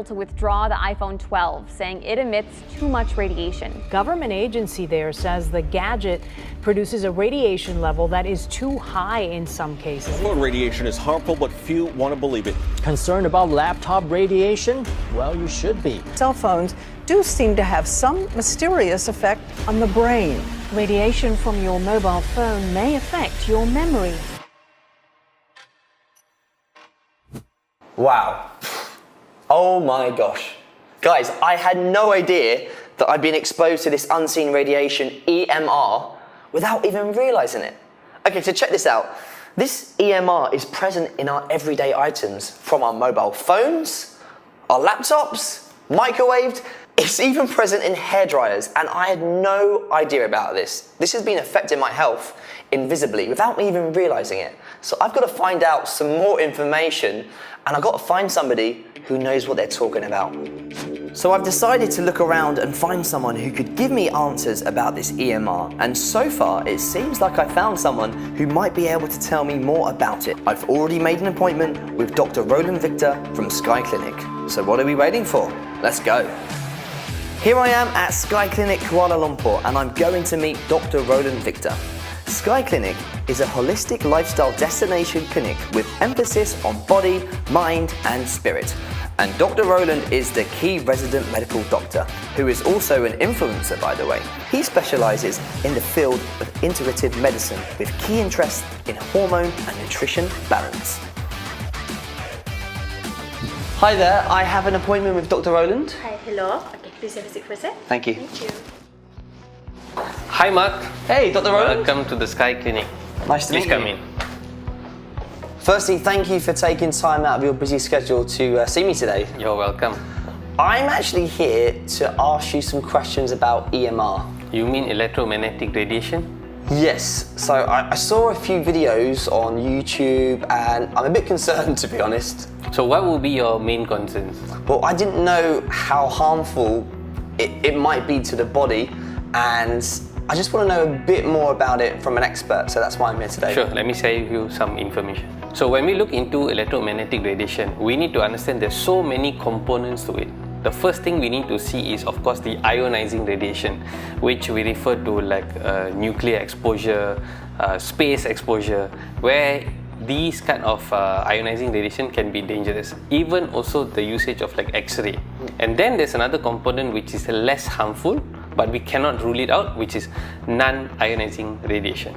to withdraw the iPhone 12, saying it emits too much radiation. Government agency there says the gadget produces a radiation level that is too high in some cases. Phone radiation is harmful, but few want to believe it. Concerned about laptop radiation? Well, you should be. Cell phones do seem to have some mysterious effect on the brain. Radiation from your mobile phone may affect your memory. Wow. Oh my gosh. Guys, I had no idea that I'd been exposed to this unseen radiation EMR without even realizing it. Okay, so check this out. This EMR is present in our everyday items, from our mobile phones, our laptops, microwaved. It's even present in hairdryers, and I had no idea about this. This has been affecting my health invisibly without me even realizing it. So I've got to find out some more information, and I've got to find somebody who knows what they're talking about. So I've decided to look around and find someone who could give me answers about this EMR, and so far it seems like I found someone who might be able to tell me more about it. I've already made an appointment with Dr. Roland Victor from Sky Clinic. So what are we waiting for? Let's go. Here I am at Sky Clinic Kuala Lumpur, and I'm going to meet Dr. Roland Victor. Sky Clinic is a holistic lifestyle destination clinic with emphasis on body, mind and spirit. And Dr. Roland is the key resident medical doctor, who is also an influencer, by the way. He specializes in the field of integrative medicine with key interest in hormone and nutrition balance. Hi there, I have an appointment with Dr. Roland. Hi, hello. Okay, please have a seat for a sec. Thank you. Thank you. Hi Mark. Hey, Dr. Roland. Welcome to the Sky Clinic. Nice to meet you. Please come in. Firstly, thank you for taking time out of your busy schedule to see me today. You're welcome. I'm actually here to ask you some questions about EMR. You mean electromagnetic radiation? Yes, so I saw a few videos on YouTube and I'm a bit concerned, to be honest. So what will be your main concerns? Well, I didn't know how harmful it might be to the body, and I just want to know a bit more about it from an expert, so that's why I'm here today. Sure, let me share with you some information. So when we look into electromagnetic radiation, we need to understand there's so many components to it. The first thing we need to see is, of course, the ionizing radiation, which we refer to like nuclear exposure, space exposure, where these kind of ionizing radiation can be dangerous. Even also the usage of like X-ray. And then there's another component which is less harmful, but we cannot rule it out, which is non-ionizing radiation.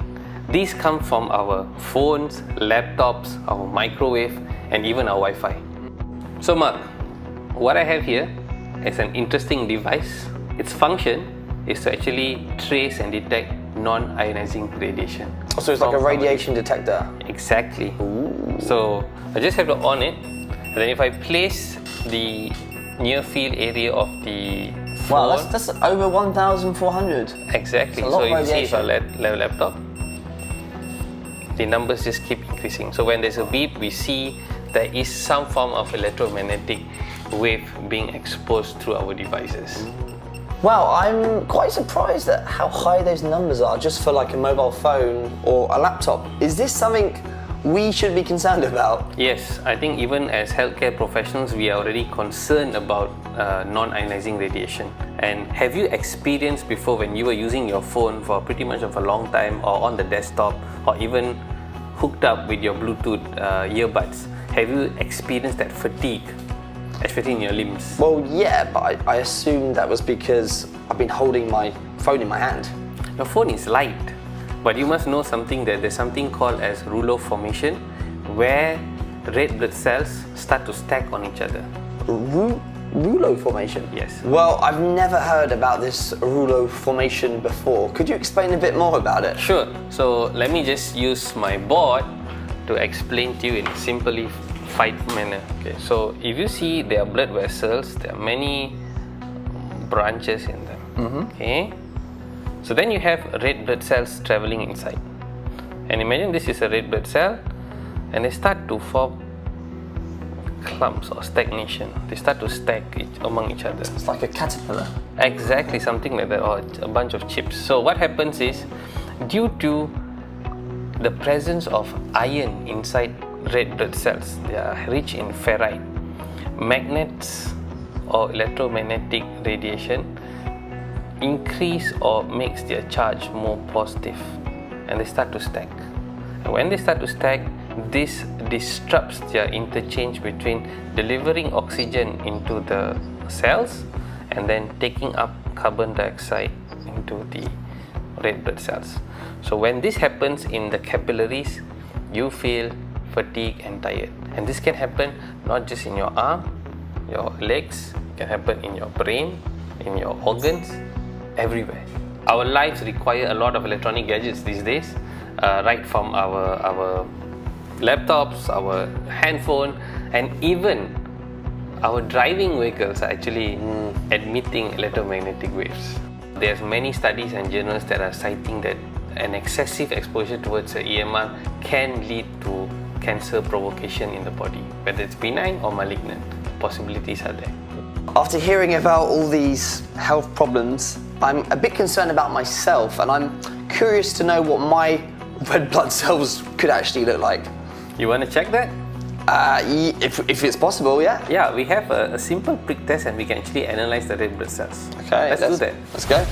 These come from our phones, laptops, our microwave, and even our Wi-Fi. So Mark, what I have here is an interesting device. Its function is to actually trace and detect non-ionizing radiation. So it's like a radiation detector? Exactly. Ooh. So I just have to on it, and then if I place the near field area of the phone, wow, that's over 1,400. Exactly. So you see if I laptop, the numbers just keep increasing. So when there's a beep, we see there is some form of electromagnetic wave being exposed through our devices. Wow, I'm quite surprised at how high those numbers are just for like a mobile phone or a laptop. Is this something we should be concerned about? Yes, I think even as healthcare professionals, we are already concerned about non-ionizing radiation. And have you experienced before, when you were using your phone for pretty much of a long time, or on the desktop, or even hooked up with your Bluetooth earbuds, have you experienced that fatigue, especially in your limbs? Well, yeah, but I assume that was because I've been holding my phone in my hand. Your phone is light, but you must know something, that there's something called as rouleau formation, where red blood cells start to stack on each other. Rouleau formation? Yes. Well, I've never heard about this rouleau formation before. Could you explain a bit more about it? Sure. So let me just use my board to explain to you in a simplified manner. Okay. So if you see there are blood vessels, there are many branches in them. Mm-hmm. Okay. So then you have red blood cells traveling inside. And imagine this is a red blood cell, and they start to form clumps or stagnation. They start to stack among each other. It's like a caterpillar. Exactly, something like that, or a bunch of chips. So what happens is, due to the presence of iron inside red blood cells, they are rich in ferrite. Magnets or electromagnetic radiation increase or makes their charge more positive, and they start to stack. And when they start to stack, this disrupts their interchange between delivering oxygen into the cells and then taking up carbon dioxide into the red blood cells. So when this happens in the capillaries, you feel fatigue and tired. And this can happen not just in your arm, your legs, it can happen in your brain, in your organs, everywhere. Our lives require a lot of electronic gadgets these days, right from our laptops, our handphone, and even our driving vehicles are actually emitting electromagnetic waves. There's many studies and journals that are citing that an excessive exposure towards EMR can lead to cancer provocation in the body, whether it's benign or malignant. Possibilities are there. After hearing about all these health problems, I'm a bit concerned about myself, and I'm curious to know what my red blood cells could actually look like. You want to check that? If it's possible, yeah. Yeah, we have a simple prick test and we can actually analyze the red blood cells. Okay, let's do that. Let's go.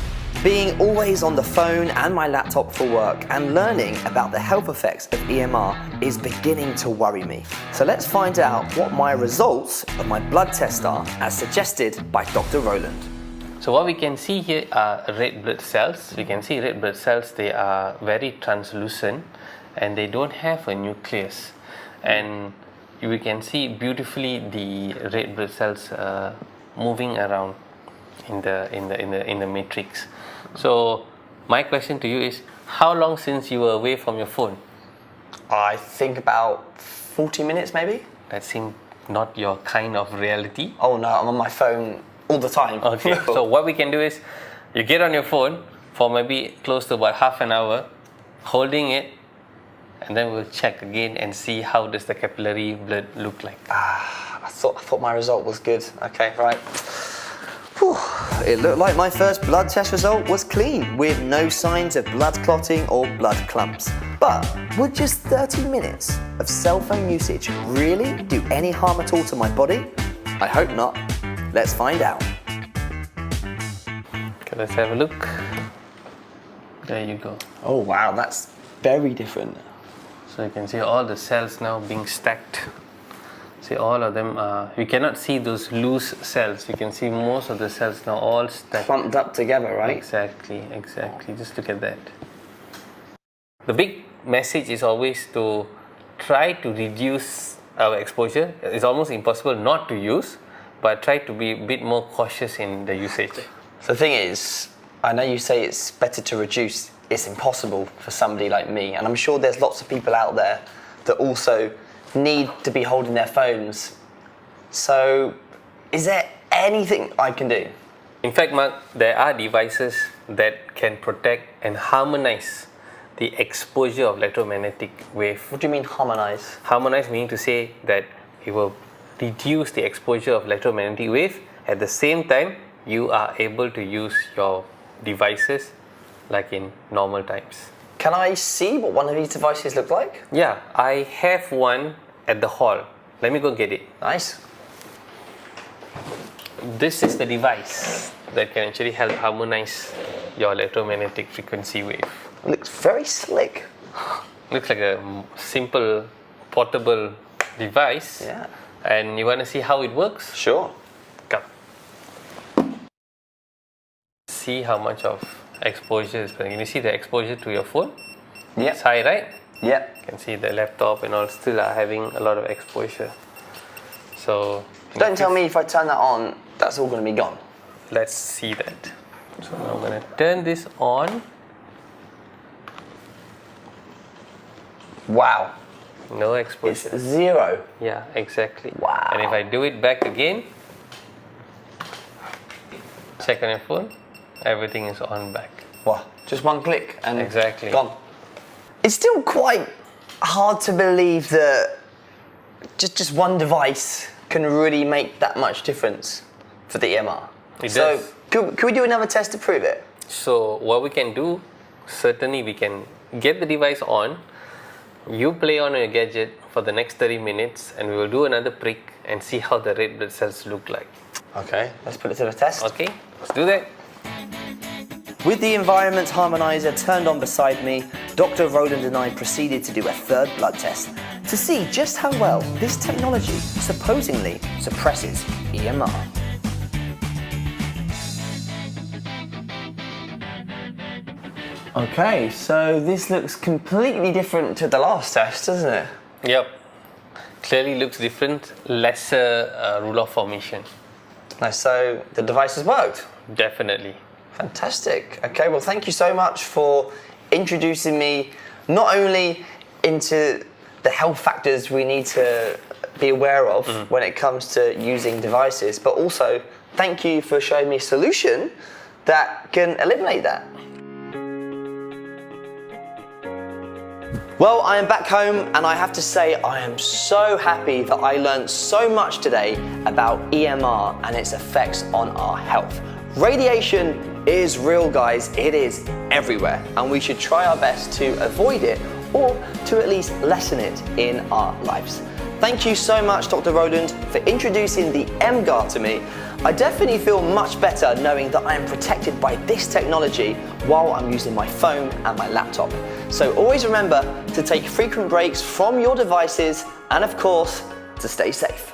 Being always on the phone and my laptop for work and learning about the health effects of EMR is beginning to worry me. So let's find out what my results of my blood test are, as suggested by Dr. Roland. So what we can see here are red blood cells. You can see red blood cells, they are very translucent and they don't have a nucleus. And we can see beautifully the red blood cells moving around in the matrix. So my question to you is, how long since you were away from your phone? I think about 40 minutes maybe. That seems not your kind of reality. Oh no, I'm on my phone all the time. Okay, so what we can do is, you get on your phone for maybe close to about half an hour, holding it, and then we'll check again and see how does the capillary blood look like. I thought my result was good. Okay, right. Whew. It looked like my first blood test result was clean, with no signs of blood clotting or blood clumps. But would just 30 minutes of cell phone usage really do any harm at all to my body? I hope not. Let's find out. Okay, let's have a look. There you go. Oh wow, that's very different. So you can see all the cells now being stacked. See, all of them are, you cannot see those loose cells. You can see most of the cells now all stacked. Clumped up together, right? Exactly. Just look at that. The big message is always to try to reduce our exposure. It's almost impossible not to use, but try to be a bit more cautious in the usage. So the thing is, I know you say it's better to reduce. It's impossible for somebody like me, and I'm sure there's lots of people out there that also need to be holding their phones. So is there anything I can do? In fact, Mark, there are devices that can protect and harmonize the exposure of electromagnetic wave. What do you mean harmonize? Harmonize meaning to say that it will reduce the exposure of electromagnetic wave. At the same time, you are able to use your devices like in normal times. Can I see what one of these devices look like? Yeah, I have one at the hall. Let me go get it. Nice. This is the device that can actually help harmonize your electromagnetic frequency wave. It looks very slick. Looks like a simple portable device. Yeah. And you want to see how it works? Sure. Come. See how much of exposure is going. Can you see the exposure to your phone? Yeah. It's high, right? Yeah. You can see the laptop and all still are having a lot of exposure. So Don't tell me if I turn that on, that's all going to be gone. let's see that. So now I'm going to turn this on. Wow. No exposure. It's zero. Yeah, exactly. Wow. And if I do it back again, check on your phone, everything is on back. Wow. Just one click and Exactly. gone. It's still quite hard to believe that just one device can really make that much difference for the EMR. It so does. could we do another test to prove it? So what we can do, certainly we can get the device on, You play on your gadget for the next 30 minutes and we will do another prick and see how the red blood cells look like. Okay, let's put it to the test. Okay, let's do that. With the environment harmonizer turned on beside me, Dr. Roland and I proceeded to do a third blood test to see just how well this technology supposedly suppresses EMR. Okay, so this looks completely different to the last test, doesn't it? Yep, clearly looks different, lesser rule of formation. Nice, so the device has worked? Definitely. Fantastic. Okay, well, thank you so much for introducing me not only into the health factors we need to be aware of when it comes to using devices, but also thank you for showing me a solution that can eliminate that. Well, I am back home and I have to say I am so happy that I learned so much today about EMR and its effects on our health. Radiation is real, guys. It is everywhere and we should try our best to avoid it or to at least lessen it in our lives. Thank you so much, Dr. Roland, for introducing the M-Guard to me. I definitely feel much better knowing that I am protected by this technology while I'm using my phone and my laptop. So always remember to take frequent breaks from your devices and of course, to stay safe.